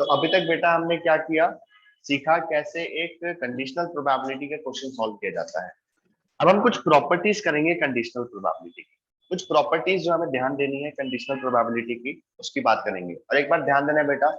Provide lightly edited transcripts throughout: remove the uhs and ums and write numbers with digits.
तो अभी तक बेटा हमने क्या किया, सीखा कैसे एक कंडीशनल प्रोबेबिलिटी का क्वेश्चन सॉल्व किया जाता है। अब हम कुछ प्रॉपर्टीज करेंगे कंडीशनल प्रोबेबिलिटी की। कुछ प्रॉपर्टीज जो हमें ध्यान देनी है कंडीशनल प्रोबेबिलिटी की, उसकी बात करेंगे। और एक बार ध्यान देना बेटा,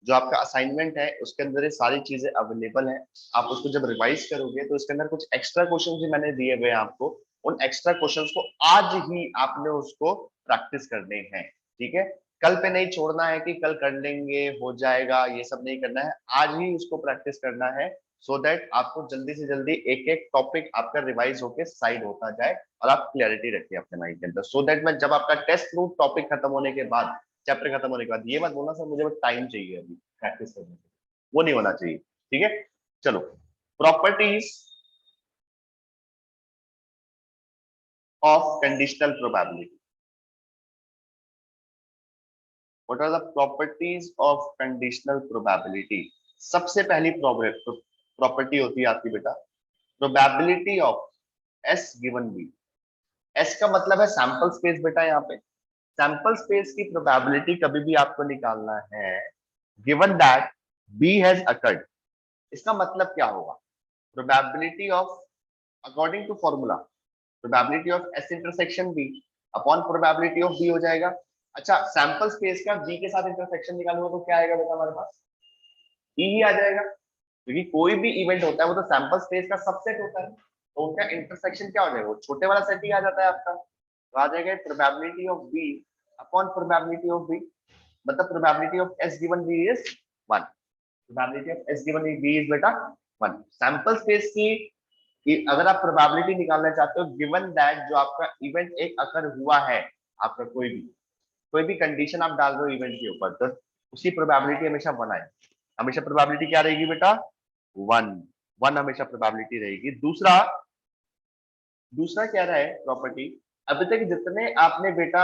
जो आपका असाइनमेंट है उसके अंदर ये सारी चीजें अवेलेबल है। आप उसको जब रिवाइज करोगे तो इसके अंदर कुछ एक्स्ट्रा क्वेश्चन भी मैंने दिए हुए हैं आपको। उन एक्स्ट्रा क्वेश्चंस को आज ही आपने उसको प्रैक्टिस करने हैं, ठीक है। कल पे नहीं छोड़ना है कि कल कर लेंगे हो जाएगा, ये सब नहीं करना है, आज ही उसको प्रैक्टिस करना है। सो दैट आपको जल्दी से जल्दी एक एक टॉपिक आपका रिवाइज होके साइड होता जाए और आप क्लैरिटी रखिए अपने माइंड के अंदर। सो दैट मैं जब आपका टेस्ट लूँ टॉपिक खत्म होने के बाद, चैप्टर खत्म होने के बाद, ये मत बोलना सर मुझे टाइम चाहिए अभी प्रैक्टिस करने के, वो नहीं होना चाहिए, ठीक है। चलो, properties of conditional probability. What are the properties of conditional probability? सबसे पहली प्रॉपर्टी होती है आपकी बेटा probability of S given B. S का मतलब है सैंपल स्पेस बेटा। यहाँ पे सैंपल स्पेस की प्रोबेबिलिटी कभी भी आपको निकालना है given that B has occurred. इसका मतलब क्या होगा? Probability of, according to formula, probability of S intersection B upon probability of B हो जाएगा। अच्छा, सैंपल स्पेस का बी के साथ इंटरसेक्शन निकालूंगा तो क्या आएगा बेटा हमारे पास? ई ही आ जाएगा, क्योंकि कोई भी इवेंट होता है वो तो सैंपल स्पेस का सबसेट होता है, तो उनका इंटरसेक्शन क्या हो जाएगा? वो छोटे वाला सेट ही आ जाता है आपका। तो आ जाएगा probability of B upon probability of B, मतलब probability of S given B is 1। Probability of S given B is बेटा 1। सैंपल स्पेस की अगर आप प्रोबेबिलिटी निकालना चाहते हो गिवन दैट जो आपका इवेंट एक अकर हुआ है, आपका कोई भी कंडीशन आप डाल रहे हो इवेंट के ऊपर, तो उसी प्रोबेबिलिटी हमेशा 1 आए। हमेशा प्रोबेबिलिटी क्या रहेगी बेटा? 1। 1 हमेशा प्रोबेबिलिटी रहेगी। दूसरा दूसरा क्या रहा है प्रॉपर्टी? अभी तक जितने आपने बेटा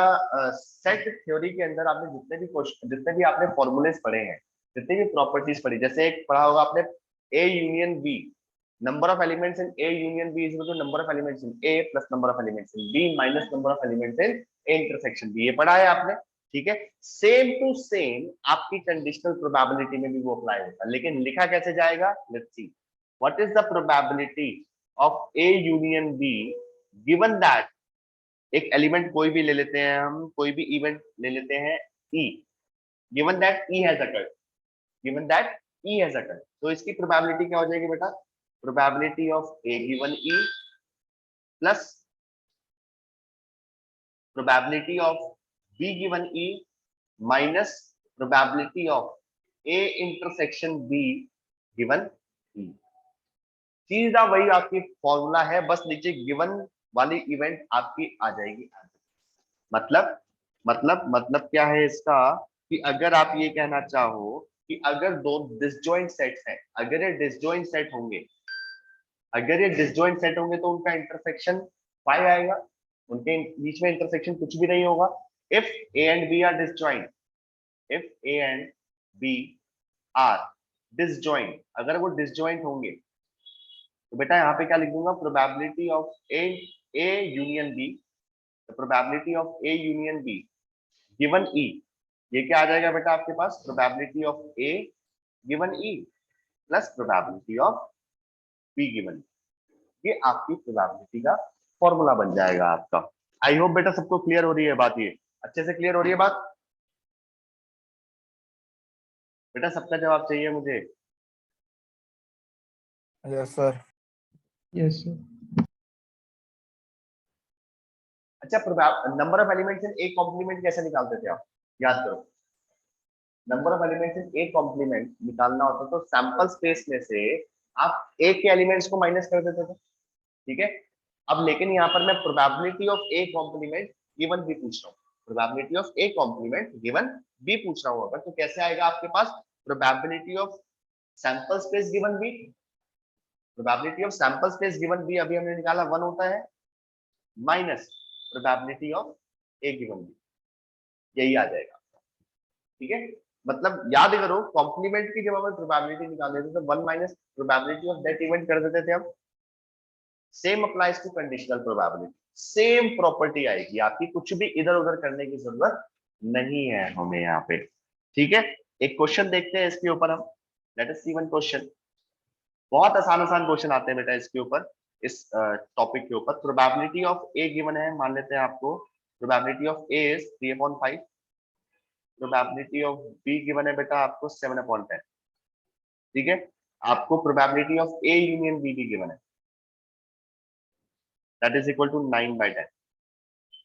सेट थ्योरी के अंदर आपने जितने भी क्वेश्चन, जितने भी आपने फॉर्मूलेस पढ़े हैं, जितनी भी प्रॉपर्टीज पढ़ी, जैसे एक पढ़ा होगा आपने A union B, number of elements in A union B is equal to number of elements in A plus number of elements in B minus number of elements in A intersection B, ये पढ़ा है आपने, ठीक है। Same to same आपकी conditional probability में भी वो अप्लाई होता है, लेकिन लिखा कैसे जाएगा? Let's see. What is the probability of A union B given that, एक एलिमेंट कोई भी ले लेते हैं हम, कोई भी इवेंट ले लेते हैं E, given that E has occurred, given that E has occurred, तो इसकी प्रोबेबिलिटी क्या हो जाएगी बेटा? Probability of A given E plus probability of B given E minus probability of A intersection B given E. सीधा वही आपकी formula है, बस नीचे गिवन वाली इवेंट आपकी आ जाएगी। मतलब मतलब क्या है इसका? कि अगर आप ये कहना चाहो कि अगर दो डिसजॉइंट सेट्स हैं, अगर ये डिसजॉइंट सेट होंगे, अगर ये डिसजॉइंट सेट होंगे तो उनका इंटरसेक्शन 5 आएगा, उनके बीच में इंटरसेक्शन कुछ भी नहीं होगा। If A and B are disjoint, if A and B are disjoint, अगर वो डिसजॉइंट होंगे तो बेटा यहाँ पे क्या लिख दूंगा? Probability of A union B, probability of A union B given E, ये क्या आ जाएगा बेटा आपके पास? Probability of A given E plus probability of B given, ये आपकी प्रोबेबिलिटी का फॉर्मूला बन जाएगा आपका। आई होप बेटा सबको क्लियर हो रही है बात, ये अच्छे से क्लियर हो रही है बात बेटा? सबका जवाब चाहिए मुझे। Yes sir. Yes sir. अच्छा, number of elements in A complement कैसे निकालते थे आप? याद करो, number of elements in A complement निकालना होता तो सैंपल स्पेस में से आप ए के एलिमेंट्स को माइनस कर देते थे, ठीक है। अब लेकिन यहाँ पर मैं probability of A complement given B पूछ रहा हूँ, probability of A complement given B पूछ रहा हूँ, अगर तो कैसे आएगा आपके पास? Probability of sample space given B, probability of sample space given B अभी हमने निकाला 1 होता है, minus probability of A given B, यही आ जाएगा, ठीक है। मतलब याद करो, कॉम्प्लीमेंट की जब हमें प्रोबेबिलिटी निकालनी थी तो 1 minus probability of that event कर देते थे हम। Same applies to conditional probability, same property आएगी आपकी, कुछ भी इधर उधर करने की जरूरत नहीं है हमें यहाँ पे, ठीक है। एक क्वेश्चन देखते हैं इसके ऊपर हम। लेट अस सी वन क्वेश्चन। बहुत आसान आसान क्वेश्चन आते हैं बेटा इसके ऊपर, इस टॉपिक के ऊपर। प्रोबेबिलिटी ऑफ ए गिवन है, मान लेते हैं आपको probability of A is 3/5। Probability of B given है बेटा आपको 7/10। ठीक है, आपको probability of A union B भी गिवन है, that is equal to 9/10।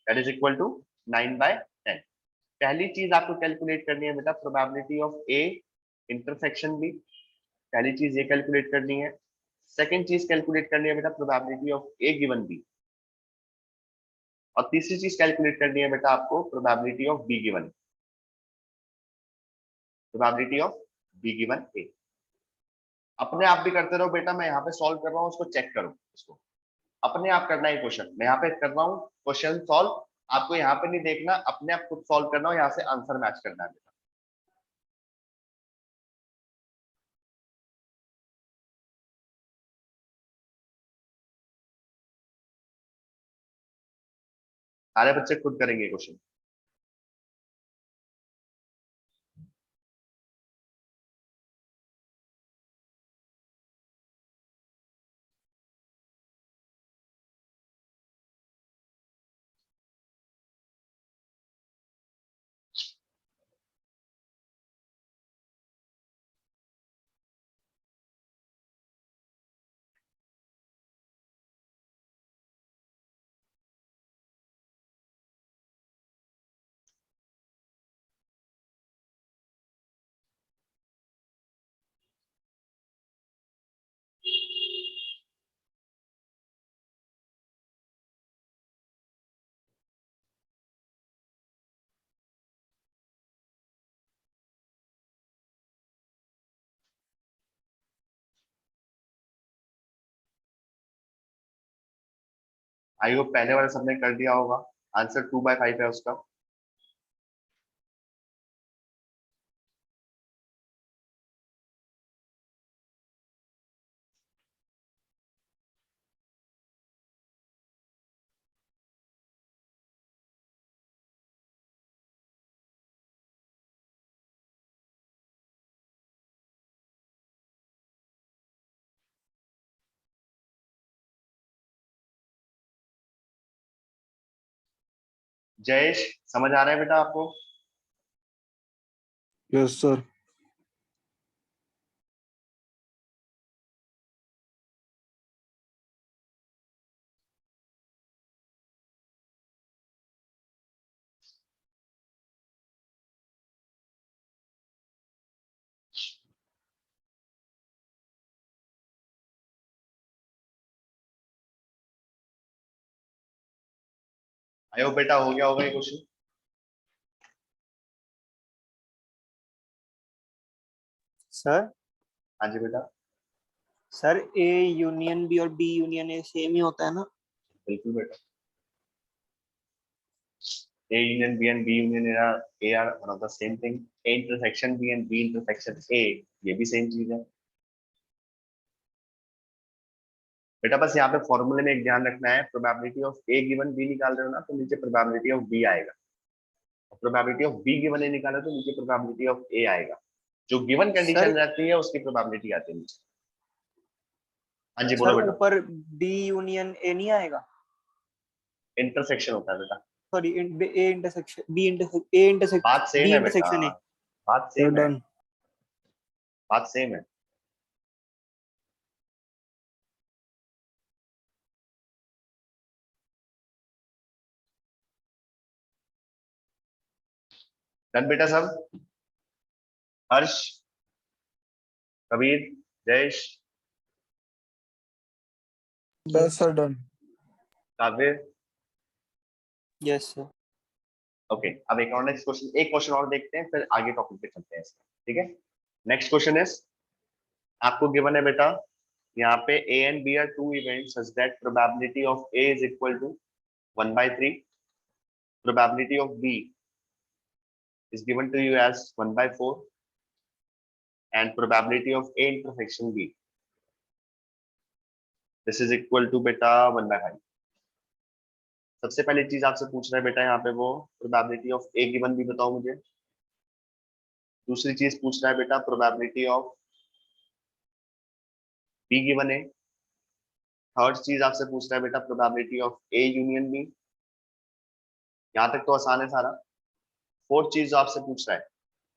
That is equal to 9/10। पहली चीज आपको कैलकुलेट करनी है बेटा probability of A intersection B. पहली चीज ये कैलकुलेट करनी है। सेकंड चीज कैलकुलेट करनी है बेटा probability of A given B. और तीसरी चीज कैलकुलेट करनी है बेटा आपको probability of B given, probability of B given A. अपने आप भी करते रहो बेटा, मैं यहाँ पे सॉल्व कर रहा हूँ, उसको चेक करो। उसको अपने आप करना है क्वेश्चन, मैं यहाँ पे कर रहा हूँ क्वेश्चन सॉल्व, आपको यहाँ पे नहीं देखना, अपने आप खुद सॉल्व करना हो, यहाँ से आंसर मैच करना है बेटा। सारे बच्चे खुद करेंगे क्वेश्चन। आई होप पहले वाले सबने कर दिया होगा। आंसर 2/5 है उसका। जयेश, समझ आ रहा है बेटा आपको? Yes sir. आई होप बेटा हो गया होगा ये क्वेश्चन। सर हाँ जी बेटा, सर ए यूनियन बी और बी यूनियन ए सेम ही होता है ना? बिल्कुल बेटा। A union B and B union A are one of the same thing. A intersection B and B intersection A, ये भी सेम चीज है बेटा। बस यहाँ पे फॉर्मूले में एक ध्यान रखना है, probability of A given B निकाल रहे हो ना, तो नीचे प्रोबेबिलिटी ऑफ बी आएगा। Probability of B given A निकाले तो नीचे प्रोबेबिलिटी ऑफ ए आएगा। जो गिवन सर कंडीशन रहती है उसकी प्रोबेबिलिटी आती है नीचे। हाँ जी सर बोलो बेटा। ऊपर बी यूनियन ए नहीं आएगा? इंटरसेक्शन होता है बेटा। Sorry A intersection B intersection A intersection बात सेम बी है बेटा, इंटरसेक्शन ए। बात सर सेम है, डन। बात सेम है। डन बेटा सब? Harsh, Kabir, Jayesh, yes sir done. Kavya. Yes sir. Okay, अब एक और नेक्स्ट क्वेश्चन, एक क्वेश्चन और देखते हैं फिर आगे टॉपिक पे चलते हैं इसका। ठीक है, नेक्स्ट क्वेश्चन इज, आपको गिवन है बेटा यहाँ पे A and B are two events such that probability of A is equal to 1/3, probability of B is given to you as 1/4, and probability of A intersection B, this is equal to बेटा 1/5। सबसे पहली चीज आपसे पूछ रहा है बेटा यहाँ पे वो प्रोबेबिलिटी ऑफ ए गिवन भी बताओ मुझे। दूसरी चीज पूछ रहा है बेटा probability of B given A. Third चीज आपसे पूछ रहा है बेटा probability of A union B. यहाँ तक तो आसान है सारा। फोर्थ चीज जो आपसे पूछ रहा है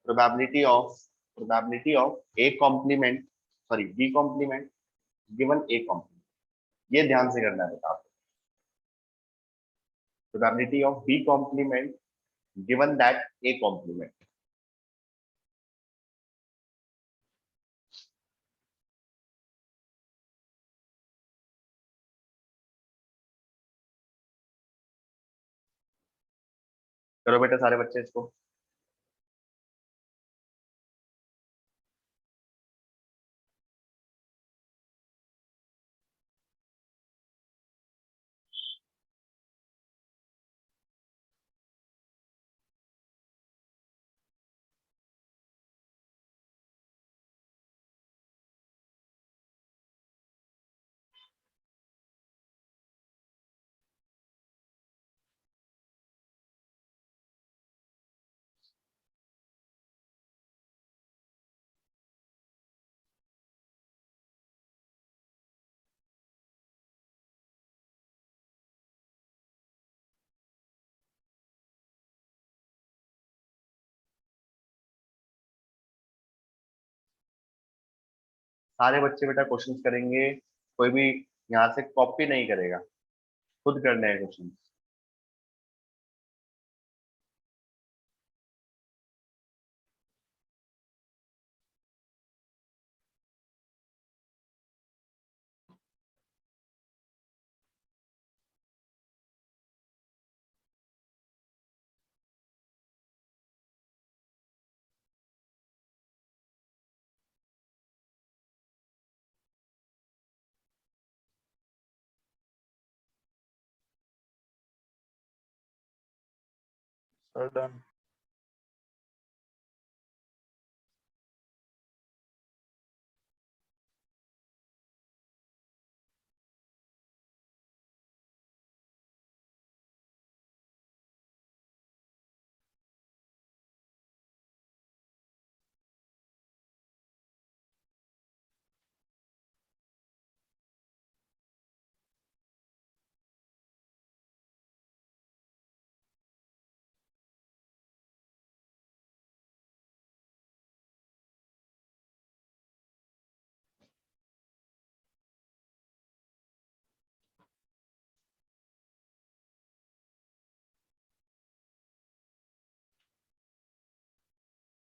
probability of A complement, sorry B complement given A complement. ये ध्यान से करना है बेटा आपको। Probability of B complement given that A complement. करो बेटा सारे बच्चे इसको। सारे बच्चे बेटा क्वेश्चंस करेंगे, कोई भी यहाँ से कॉपी नहीं करेगा, खुद करने हैं क्वेश्चन। Sir, done.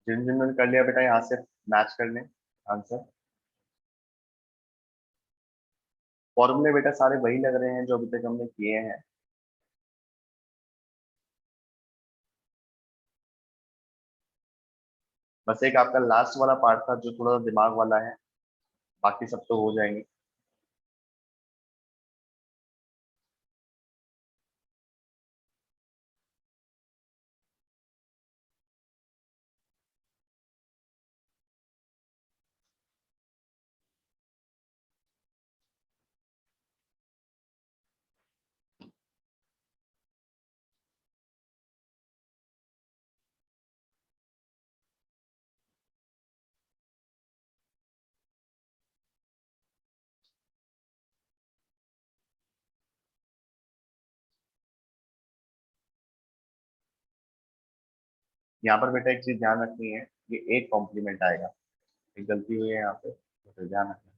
जिन जिन्होंने कर लिया बेटा यहाँ से मैच कर लें आंसर। फॉर्मूले बेटा सारे वही लग रहे हैं जो अभी तक हमने किए हैं। बस एक आपका लास्ट वाला पार्ट था जो थोड़ा सा दिमाग वाला है, बाकी सब तो हो जाएंगे। यहाँ पर बेटा एक चीज ध्यान रखनी है, ये एक कॉम्प्लीमेंट आएगा, एक गलती हुई है यहाँ पे तो ध्यान रखना।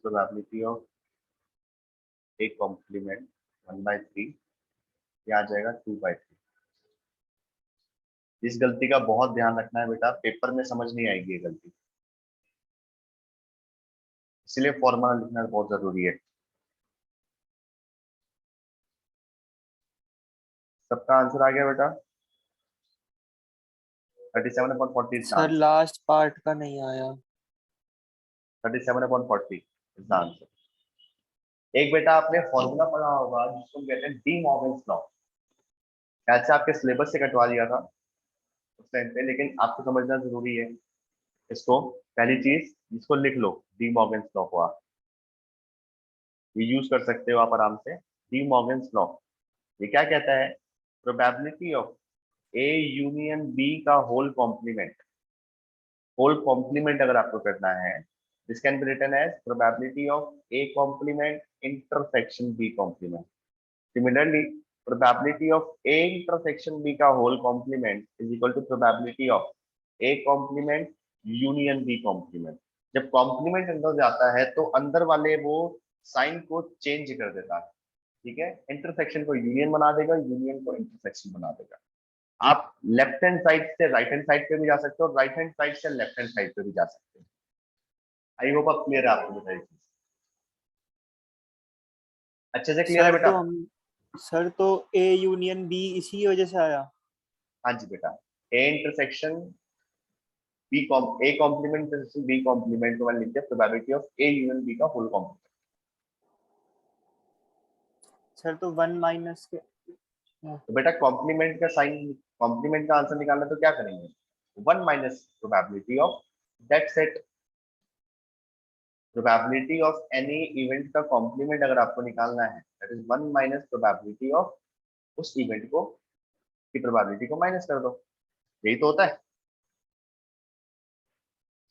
प्रोबेबिलिटी ऑफ एक कॉम्प्लीमेंट 1/3, ये आ जाएगा 2/3। इस गलती का बहुत ध्यान रखना है बेटा, पेपर में समझ नहीं आएगी ये गलती, इसलिए फॉर्मूला लिखना बहुत जरूरी है। सबका आंसर आ गया बेटा? 37/40 is the sir answer. Last part का नहीं आया। 37/40 इज द आंसर। एक बेटा आपने फॉर्मूला पढ़ा होगा जिसको हम कहते हैं डी मॉर्गन्स लॉ। शायद से आपके सिलेबस से कटवा दिया था उस टाइम पे, लेकिन आपको समझना जरूरी है इसको। पहली चीज इसको लिख लो, डी मॉर्गन्स लॉ को आप ये यूज कर सकते हो आप आराम से। डी मॉर्गन्स लॉ ये क्या कहता है? Probability of A union B का होल कॉम्प्लीमेंट अगर आपको करना है, this can be written as probability of A complement intersection B complement. Similarly probability of A intersection B का whole complement is equal to probability of A complement union B complement. जब complement अंदर जाता है तो अंदर वाले वो sign को चेंज कर देता है, ठीक है, इंटरसेक्शन को यूनियन बना देगा, यूनियन को इंटरसेक्शन बना देगा। आप लेफ्ट हैंड साइड से राइट हैंड साइड पे भी जा सकते हो, राइट हैंड साइड से लेफ्ट हैंड साइड पे भी जा सकते हो। आई होप अब क्लियर है आपको बताइए, अच्छे से क्लियर है सर बेटा? तो हम सर तो ए यूनियन बी इसी वजह से आया। हाँ जी बेटा, A intersection B A complement intersection B complement को मैंने लिख दिया probability of A union B का होल कॉम्प्लीमेंट। सर तो 1 माइनस के तो बेटा कॉम्प्लीमेंट का साइन, कॉम्प्लीमेंट का आंसर निकालना तो क्या करेंगे, 1 minus probability of that set. Probability of any event का कॉम्प्लीमेंट अगर आपको निकालना है, that is 1 minus probability of उस इवेंट को की प्रोबेबिलिटी को माइनस कर दो, यही तो होता है,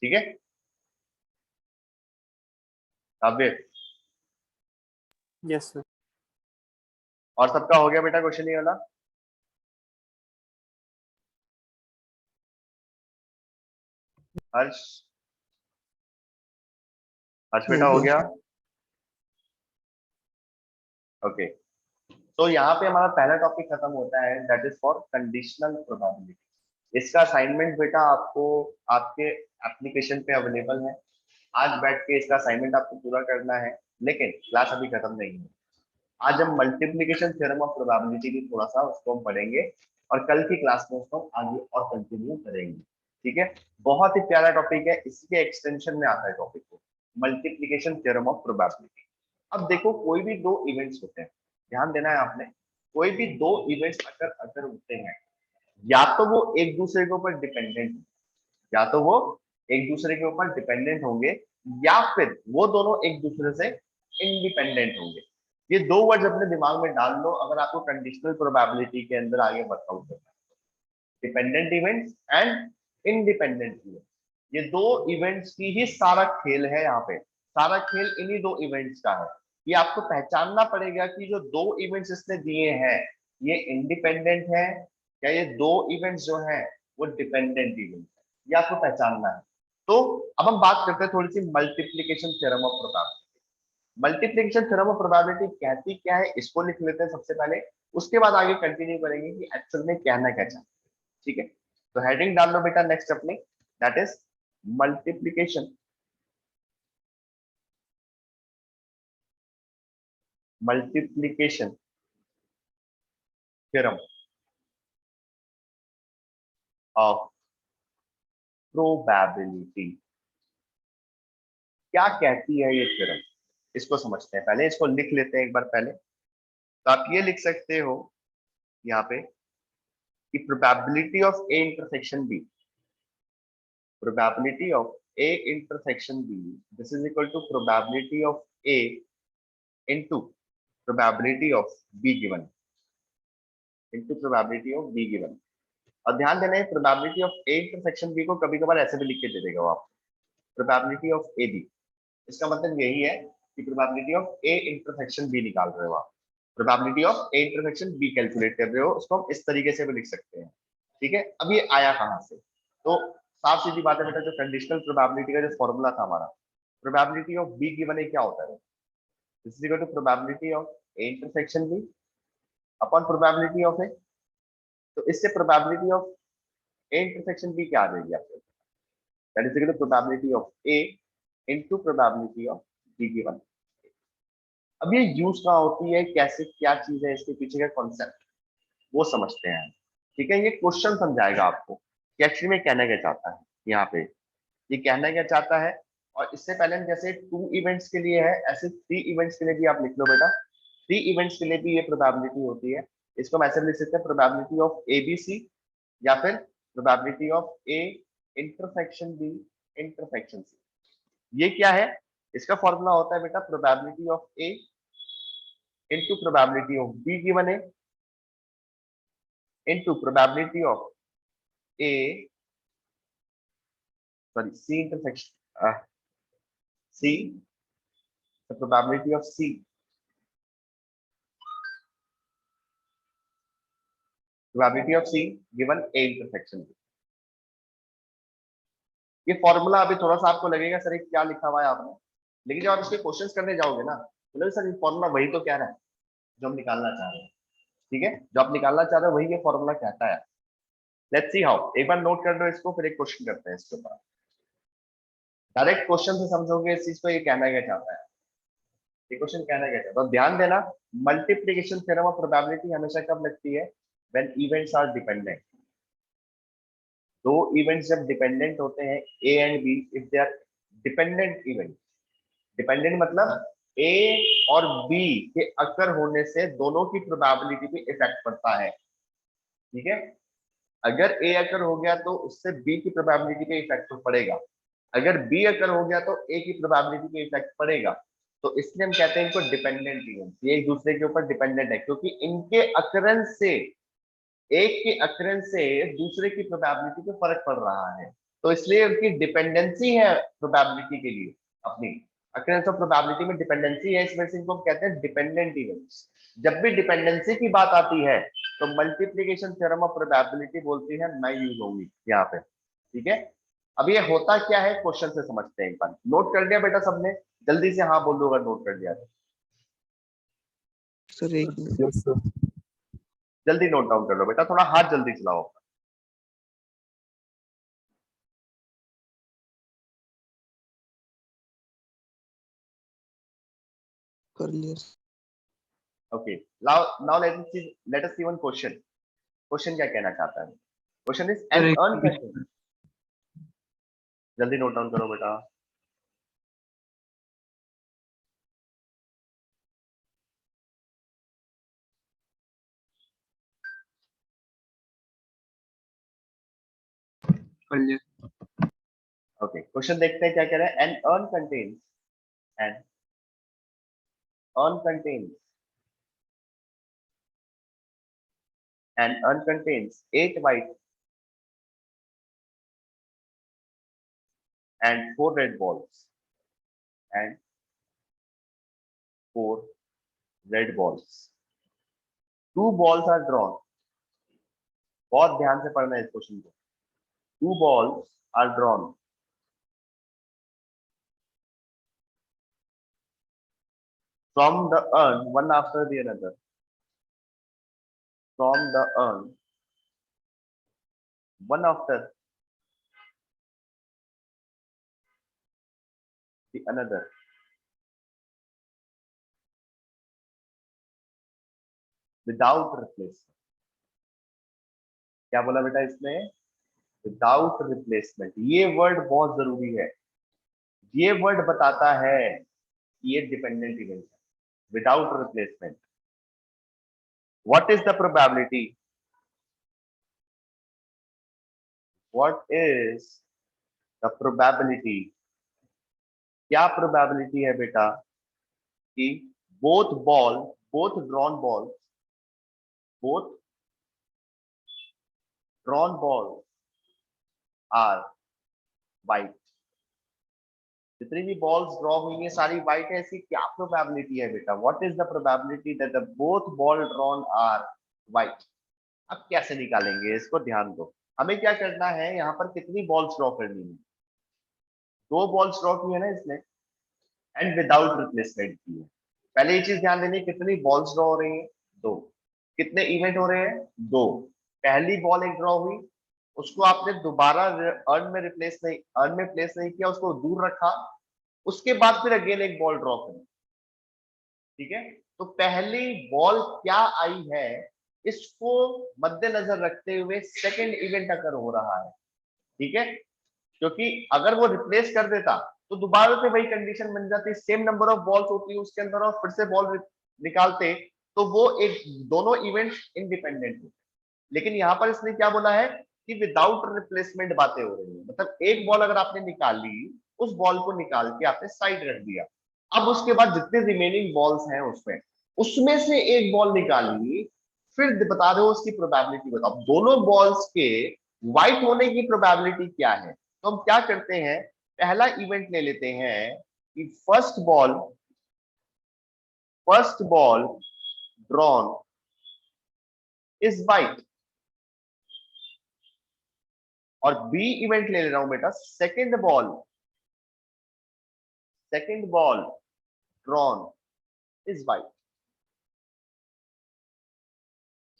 ठीक है। अब यस सर। और सबका हो गया बेटा क्वेश्चन ये वाला? हर्ष, हर्ष बेटा हो गया? ओके, तो यहाँ पे हमारा पहला टॉपिक खत्म होता है, that is for conditional probability. इसका असाइनमेंट बेटा आपको आपके एप्लीकेशन पे अवेलेबल है, आज बैठ के इसका असाइनमेंट आपको पूरा करना है, लेकिन क्लास अभी खत्म नहीं है। आज हम मल्टीप्लिकेशन थ्योरम ऑफ प्रोबेबिलिटी भी थोड़ा सा उसको हम पढ़ेंगे और कल की क्लास में उसको आगे और कंटिन्यू करेंगे, ठीक है। बहुत ही प्यारा टॉपिक है, इसके एक्सटेंशन में आता है टॉपिक को, मल्टीप्लिकेशन थ्योरम ऑफ प्रोबेबिलिटी। अब देखो कोई भी दो इवेंट्स होते हैं, ध्यान देना है आपने, कोई भी दो इवेंट्स अगर अगर होते हैं, या तो वो एक दूसरे के ऊपर डिपेंडेंट, या तो वो एक दूसरे के ऊपर डिपेंडेंट होंगे, या फिर वो दोनों एक दूसरे से इंडिपेंडेंट होंगे। ये दो वर्ड अपने दिमाग में डाल लो अगर आपको कंडीशनल प्रोबेबिलिटी के अंदर आगे वर्कआउट करना है। Dependent events and independent events, ये दो इवेंट्स की ही सारा खेल है, यहाँ पे सारा खेल इन्हीं दो इवेंट्स का है। ये आपको पहचानना पड़ेगा कि जो दो इवेंट्स इसने दिए हैं ये इंडिपेंडेंट है या ये दो इवेंट्स जो हैं वो डिपेंडेंट इवेंट है, ये आपको पहचानना है। तो अब हम बात करते हैं थोड़ी सी multiplication theorem of probability. Multiplication theorem of probability कहती क्या है, इसको लिख लेते हैं सबसे पहले, उसके बाद आगे कंटिन्यू करेंगे कि एक्चुअल में कहना क्या चाहते हैं, ठीक है। तो हेडिंग डाल लो बेटा नेक्स्ट अपनी, that is multiplication multiplication theorem of probability. क्या कहती है ये थ्योरम, इसको समझते हैं, पहले इसको लिख लेते हैं एक बार पहले। तो आप ये लिख सकते हो यहाँ पे कि probability of A intersection B, probability of A intersection B, this is equal to probability of A into probability of B given into probability of B given। और ध्यान देना है probability of A intersection B को कभी कभार ऐसे भी लिख के दे देगा वो आपको, probability of AB। इसका मतलब यही है कि probability of A intersection B निकाल रहे हो आप, probability of A intersection B calculate कर रहे हो, उसको हम इस तरीके से भी लिख सकते हैं, ठीक है। अब ये आया कहाँ से, तो साफ सीधी बात है बेटा, जो कंडीशनल प्रोबेबिलिटी का जो फॉर्मूला था हमारा, probability of B given A क्या होता है, this is equal to probability of A intersection B upon probability of A. तो इससे probability of A intersection B क्या आ जाएगी आपको, that is equal to probability of A into probability of B given. अब ये यूज कहाँ होती है, कैसे, क्या चीज है, इसके पीछे का कॉन्सेप्ट वो समझते हैं, ठीक है। ये क्वेश्चन समझाएगा आपको कि एक्चुअली में कहना क्या चाहता है यहाँ पे, ये कहना क्या चाहता है। और इससे पहले हम जैसे 2 इवेंट्स के लिए है, ऐसे 3 इवेंट्स के लिए भी आप लिख लो बेटा, 3 इवेंट्स के लिए भी ये प्रोबेबिलिटी होती है। इसको हम ऐसे लिख सकते हैं probability of A B C, या फिर probability of A intersection B intersection C. ये क्या है, इसका फॉर्मूला होता है बेटा probability of A into probability of B given A into probability of A, sorry, C intersection, C, the probability of C, probability of C given A intersection. ये formula अभी थोड़ा सा आपको लगेगा सर ये क्या लिखा हुआ है आपने, लेकिन जब आप इसके क्वेश्चंस करने जाओगे ना तो सर ये फॉर्मूला वही तो कह रहा है जो हम निकालना चाह रहे हैं, ठीक है, जो आप निकालना चाह रहे हो वही ये फॉर्मूला कहता है। लेट्स सी हाउ, एक बार नोट कर लो इसको, फिर एक क्वेश्चन करते हैं इसके ऊपर। डायरेक्ट क्वेश्चन से समझोगे इस चीज को, ये कहना क्या चाहता है, ये क्वेश्चन कहना क्या चाहता है। तो ध्यान देना, मल्टीप्लिकेशन थ्योरम ऑफ प्रोबेबिलिटी हमेशा कब लगती है, व्हेन इवेंट्स आर डिपेंडेंट। दो इवेंट्स जब डिपेंडेंट होते हैं A and B, if they are dependent event, dependent मतलब ए और बी के अकर होने से दोनों की प्रोबेबिलिटी पे इफेक्ट पड़ता है, ठीक है। अगर ए अकर हो गया तो उससे बी की प्रोबेबिलिटी पे इफेक्ट तो पड़ेगा, अगर बी अकर हो गया तो ए की प्रोबेबिलिटी पे इफेक्ट पड़ेगा। तो इसलिए हम कहते हैं इनको डिपेंडेंट इवेंट, ये एक दूसरे के ऊपर डिपेंडेंट है, क्योंकि इनके अकरेंस से, एक के अकरेंस से दूसरे की प्रोबेबिलिटी पे फर्क पड़ रहा है, तो इसलिए उनकी डिपेंडेंसी है प्रोबेबिलिटी के लिए, अपनी अकरेंस ऑफ प्रोबेबिलिटी में डिपेंडेंसी है, इस वजह से इनको हम कहते हैं डिपेंडेंट इवेंट्स। जब भी डिपेंडेंसी की बात आती है तो मल्टीप्लिकेशन थ्योरम ऑफ प्रोबेबिलिटी बोलती है मैं यूज होंगी यहाँ पे, ठीक है। अब ये होता क्या है क्वेश्चन से समझते हैं, एक बार नोट कर लिया बेटा सबने, जल्दी से हाँ बोल दो अगर नोट कर लिया तो। सर एक मिनट। Yes, sir. जल्दी नोट डाउन कर लो बेटा, थोड़ा हाथ जल्दी चलाओ। कर लिया। ओके, नाउ लेट अस सी वन क्वेश्चन। क्वेश्चन क्या कहना चाहता है, question is an earn question, जल्दी नोट डाउन करो बेटा। कर लिया। ओके, क्वेश्चन देखते हैं क्या कह रहा है। An urn contains, an urn contains, an urn contains 8 white and 4 red balls, and 4 red balls. 2 balls are drawn, बहुत ध्यान से पढ़ना है इस क्वेश्चन को। 2 balls are drawn from the urn one after the another, from the urn one after the another, without replacement। क्या बोला बेटा इसमें, विदाउट रिप्लेसमेंट। ये वर्ड बहुत जरूरी है, ये वर्ड बताता है कि ये डिपेंडेंट इवेंट है, without replacement. What is the probability, what is the probability, क्या प्रोबेबिलिटी है बेटा कि both ball, both drawn ball, both drawn ball are white. जितनी भी बॉल्स ड्रॉ हुई हैं सारी वाइट है, इसकी क्या प्रोबेबिलिटी है बेटा, what is the probability that the both ball drawn are white. अब कैसे निकालेंगे इसको, ध्यान दो। हमें क्या करना है, यहाँ पर कितनी बॉल्स ड्रॉ करनी है, 2 बॉल्स ड्रॉ की है ना इसने, एंड विदाउट रिप्लेसमेंट की है। पहले ये चीज ध्यान देनी, कितनी बॉल्स ड्रॉ हो रही है, 2। कितने इवेंट हो रहे हैं, 2। पहली बॉल एक ड्रॉ हुई, उसको आपने दोबारा अर्न में रिप्लेस नहीं, अर्न में प्लेस नहीं किया, उसको दूर रखा, उसके बाद फिर अगेन एक बॉल ड्रॉ करी, ठीक है। तो पहली बॉल क्या आई है इसको मद्देनजर रखते हुए सेकंड इवेंट अगर हो रहा है, ठीक है, क्योंकि अगर वो रिप्लेस कर देता तो दोबारा से वही कंडीशन बन जाती, सेम नंबर ऑफ बॉल्स होती है उसके अंदर और फिर से बॉल निकालते, तो वो एक दोनों इवेंट्स इंडिपेंडेंट होते। लेकिन यहाँ पर इसने क्या बोला है कि विदाउट रिप्लेसमेंट बातें हो रही है, मतलब एक बॉल अगर आपने निकाल ली, उस बॉल को निकाल के आपने साइड रख दिया, अब उसके बाद जितने रिमेनिंग बॉल्स हैं उसमें से एक बॉल निकाली, फिर बता दो उसकी प्रोबेबिलिटी बताओ। दोनों बॉल्स के व्हाइट होने की प्रोबेबिलिटी क्या है? तो हम क्या करते हैं, पहला इवेंट ले लेते हैं कि first ball drawn is white, और बी इवेंट ले रहा हूं बेटा, second ball drawn is white.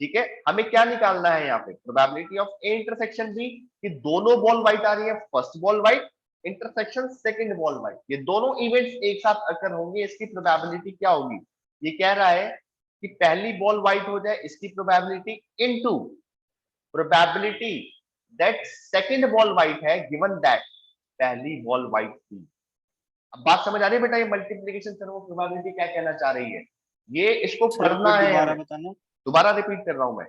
ठीक है, हमें क्या निकालना है यहाँ पे, probability of A intersection B, कि दोनों बॉल व्हाइट आ रही है, first ball white intersection second ball white, ये दोनों इवेंट्स एक साथ अकर होंगे, इसकी प्रोबेबिलिटी क्या होगी? ये कह रहा है कि पहली बॉल व्हाइट हो जाए, इसकी probability into probability that second ball white है गिवन दैट पहली बॉल व्हाइट थी। अब बात समझ आ रही है बेटा, ये मल्टीप्लिकेशन थ्योरम ऑफ प्रोबेबिलिटी क्या कहना चाह रही है? ये इसको सर एक करना बार है दोबारा हमें। बताना। दोबारा रिपीट कर रहा हूं मैं,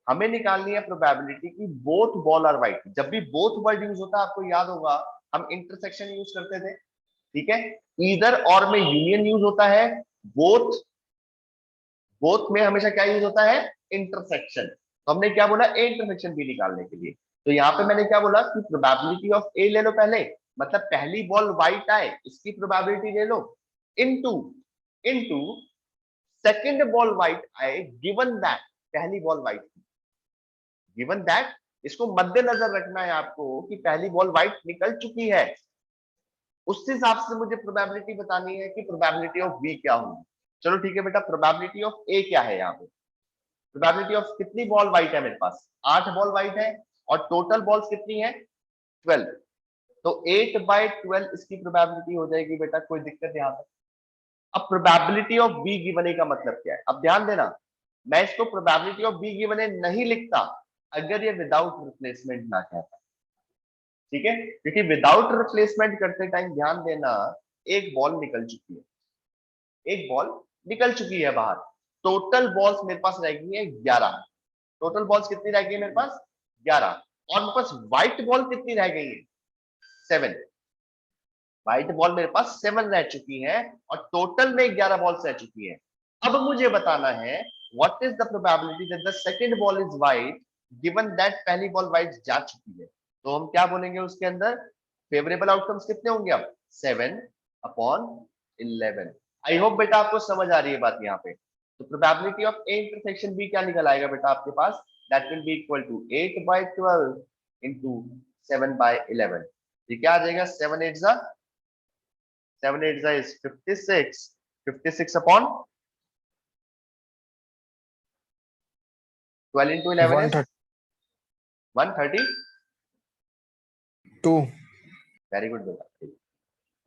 हमें निकालनी है प्रोबेबिलिटी की बोथ बॉल आर व्हाइट। जब भी बोथ वर्ड यूज होता है, आपको याद होगा हम इंटरसेक्शन यूज करते थे, ठीक है। ईदर और में यूनियन यूज होता है, बोथ में हमेशा क्या यूज होता है, इंटरसेक्शन। तो हमने क्या बोला, ए इंटरसेक्शन बी निकालने के लिए। तो यहाँ पे मैंने क्या बोला कि प्रोबेबिलिटी ऑफ ए ले लो पहले, मतलब पहली बॉल व्हाइट आए इसकी प्रोबेबिलिटी ले लो, into into second ball white आए गिवन दैट पहली बॉल व्हाइट थी, गिवन दैट। इसको मद्देनजर रखना है आपको कि पहली बॉल व्हाइट निकल चुकी है, उस हिसाब से मुझे प्रोबेबिलिटी बतानी है कि प्रोबेबिलिटी ऑफ बी क्या होगी। चलो ठीक है बेटा, प्रोबेबिलिटी ऑफ ए क्या है यहाँ पे? प्रोबेबिलिटी ऑफ कितनी बॉल व्हाइट है मेरे पास, 8 बॉल व्हाइट है, और टोटल बॉल्स कितनी है, 12। तो 8/12 इसकी प्रोबेबिलिटी हो जाएगी बेटा, कोई दिक्कत यहाँ पे? अब प्रोबेबिलिटी ऑफ बी गिवन ए का मतलब क्या है, अब ध्यान देना, मैं इसको प्रोबेबिलिटी ऑफ बी गिवन ए नहीं लिखता अगर ये विदाउट रिप्लेसमेंट ना कहता, ठीक है। क्योंकि विदाउट रिप्लेसमेंट करते टाइम ध्यान देना, एक बॉल निकल चुकी है, एक बॉल निकल चुकी है बाहर, टोटल बॉल्स मेरे पास रह गई है 11। टोटल बॉल्स कितनी रह गई है मेरे पास, 11, और मेरे पास व्हाइट बॉल कितनी रह गई है, 7। व्हाइट बॉल मेरे पास 7 रह चुकी है, और टोटल में 11 बॉल्स रह चुकी है। अब मुझे बताना है what is the probability that the second ball is white given that पहली बॉल व्हाइट जा चुकी है। तो हम क्या बोलेंगे उसके अंदर, फेवरेबल आउटकम्स कितने होंगे अब, 7/11। आई होप बेटा आपको समझ आ रही है बात यहाँ पे। तो probability of A intersection B क्या निकल आएगा बेटा आपके पास, that will be equal to 8/12 into 7/11। ये क्या आ जाएगा, 7 8 is 56, 56 upon 12 into 11 is 132। 2 very good बेटा,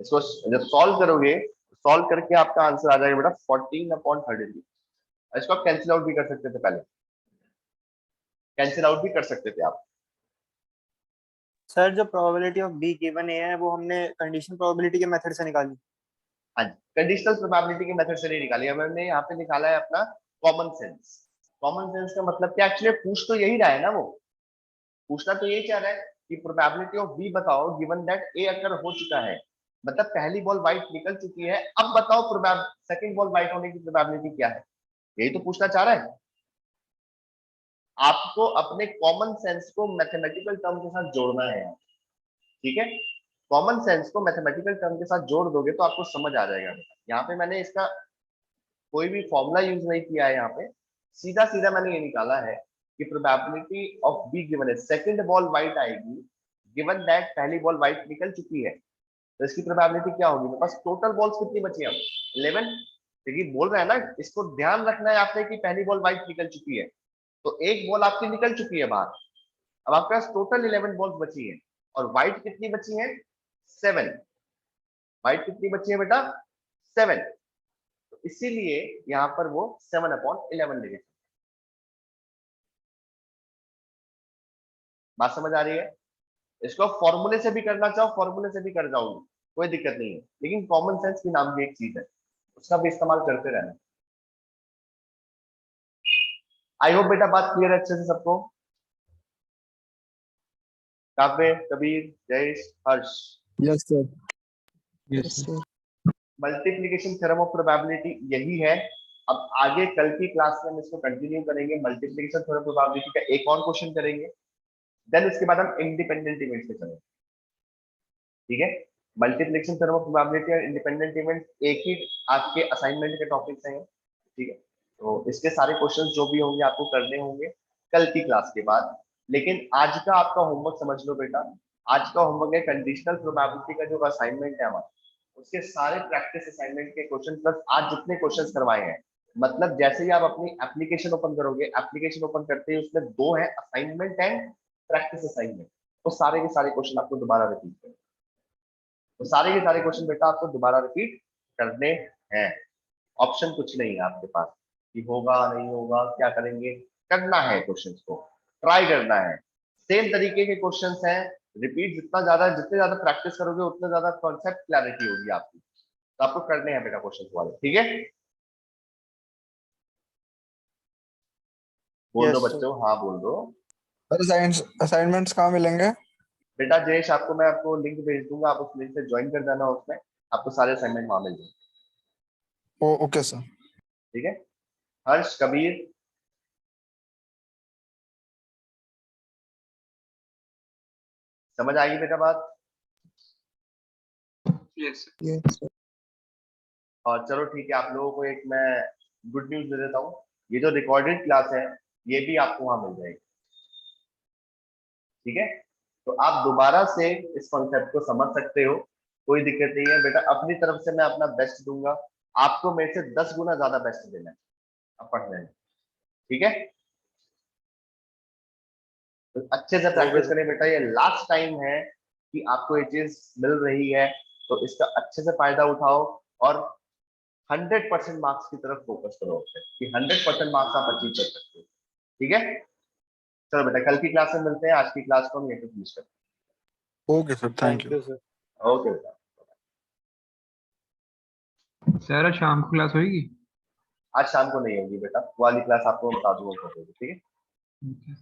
इसको जब सॉल्व करोगे, सॉल्व करके आपका आंसर आ जाएगा बेटा 14/33। इसको आप कैंसिल आउट भी कर सकते थे, पहले कैंसिल आउट भी कर सकते थे आप। सर जो प्रोबेबिलिटी ऑफ बी गिवन ए है वो हमने कंडीशन प्रोबेबिलिटी के मेथड से निकाली। हाँ जी, कंडीशनल प्रोबेबिलिटी के मेथड से नहीं निकाली, हमने यहाँ पे निकाला है अपना कॉमन सेंस। कॉमन सेंस का मतलब क्या, एक्चुअली पूछ तो यही रहा है ना, वो पूछना तो यही चाह रहा है कि प्रोबेबिलिटी ऑफ बी बताओ गिवन दैट ए अगर हो चुका है, मतलब पहली बॉल व्हाइट निकल चुकी है, अब बताओ सेकंड बॉल व्हाइट होने की प्रोबेबिलिटी क्या है, यही तो पूछना चाह रहा है। आपको अपने कॉमन सेंस को मैथमेटिकल टर्म के साथ जोड़ना है, ठीक है। कॉमन सेंस को मैथमेटिकल टर्म के साथ जोड़ दोगे तो आपको समझ आ जाएगा। यहाँ पे मैंने इसका कोई भी फॉर्मूला यूज नहीं किया है, यहाँ पे सीधा सीधा मैंने ये निकाला है कि प्रोबेबिलिटी ऑफ बी गिवन है सेकंड बॉल व्हाइट आएगी गिवन दैट पहली बॉल व्हाइट निकल चुकी है, तो इसकी प्रोबेबिलिटी क्या होगी, मेरे पास टोटल बॉल्स कितनी बची है, 11। देखिए बोल रहा है ना, इसको ध्यान रखना है आपने कि पहली बॉल व्हाइट निकल चुकी है, तो एक बॉल आपकी निकल चुकी है बाहर, अब आपके पास टोटल 11 बॉल्स बची है, और व्हाइट कितनी बची है, 7। व्हाइट कितनी बची है बेटा, 7। तो इसीलिए यहां पर वो 7/11 लिखे। बात समझ आ रही है? इसको फॉर्मूले से भी करना चाहो, फॉर्मूले से भी कर जाओगे, कोई दिक्कत नहीं है, लेकिन कॉमन सेंस की नाम की एक चीज है, उसका भी इस्तेमाल करते रहना। आई होप बेटा बात क्लियर है अच्छे से सबको। Kavya, Kabir, Jayesh, Harsh, yes sir. Yes sir. Multiplication theorem of probability यही है। अब आगे कल की क्लास में हम इसको कंटिन्यू करेंगे, मल्टीप्लिकेशन थ्योरम प्रोबेबिलिटी का एक और क्वेश्चन करेंगे, देन उसके बाद हम इंडिपेंडेंट इवेंट्स पे चलेंगे, ठीक है। मल्टीप्लिकेशन थ्योरम ऑफ प्रोबेबिलिटी और इंडिपेंडेंट इवेंट एक ही आपके असाइनमेंट के टॉपिक्स हैं, ठीक है। तो इसके सारे क्वेश्चंस जो भी होंगे आपको करने होंगे कल की क्लास के बाद। लेकिन आज का आपका होमवर्क समझ लो बेटा, आज का होमवर्क है कंडीशनल प्रोबेबिलिटी का जो असाइनमेंट है हमारा, उसके सारे प्रैक्टिस असाइनमेंट के क्वेश्चन प्लस आज जितने क्वेश्चन करवाए हैं, मतलब जैसे ही आप अपनी एप्लीकेशन ओपन करोगे, एप्लीकेशन ओपन करते ही उसमें दो है, असाइनमेंट एंड प्रैक्टिस असाइनमेंट, तो सारे के सारे क्वेश्चन आपको दोबारा रिपीट करने, तो सारे के सारे क्वेश्चन बेटा आपको दोबारा रिपीट करने हैं। ऑप्शन कुछ नहीं है आपके पास कि होगा नहीं होगा क्या करेंगे, करना है, क्वेश्चंस को ट्राई करना है। सेम तरीके के क्वेश्चंस हैं, रिपीट जितना ज्यादा, जितने ज्यादा प्रैक्टिस करोगे उतने ज्यादा कॉन्सेप्ट क्लैरिटी होगी आपकी, तो आपको करने हैं बेटा क्वेश्चन वाले, ठीक है। बोल दो Yes, sir. बच्चों, हाँ बोल दो। सर साइंस असाइनमेंट्स कहाँ मिलेंगे? बेटा जयेश आपको मैं आपको लिंक भेज दूंगा, आप उस लिंक से ज्वाइन कर देना, उसमें आपको सारे असाइनमेंट वहां मिल जाएंगे, ओ ओके सर। ठीक है। हर्ष, कबीर, समझ आएगी बेटा बात? यस ये सर। और चलो ठीक है, आप लोगों को एक मैं गुड न्यूज दे देता हूँ, ये जो रिकॉर्डेड क्लास है ये भी आपको वहां मिल जाएगी, ठीक है। तो आप दोबारा से इस कॉन्सेप्ट को समझ सकते हो, कोई दिक्कत नहीं है बेटा, अपनी तरफ से मैं अपना बेस्ट दूंगा, आपको मेरे से 10 गुना ज्यादा बेस्ट देना है अब पढ़ने में, ठीक है। तो अच्छे से प्रैक्टिस करें बेटा, ये लास्ट टाइम है कि आपको ये चीज मिल रही है, तो इसका अच्छे से फायदा उठाओ और 100% मार्क्स की तरफ फोकस करो कि 100% मार्क्स आप अचीव कर सकते हो, ठीक है। चलो बेटा कल की क्लास में मिलते हैं, आज की क्लास को हम यहीं पे फिनिश करते okay sir, thank Thank you. you, sir. हैं, ओके बेटा। सर आज शाम को क्लास होगी? आज शाम को नहीं होगी बेटा, वो वाली क्लास आपको बता दूंगा, ठीक है। ओके।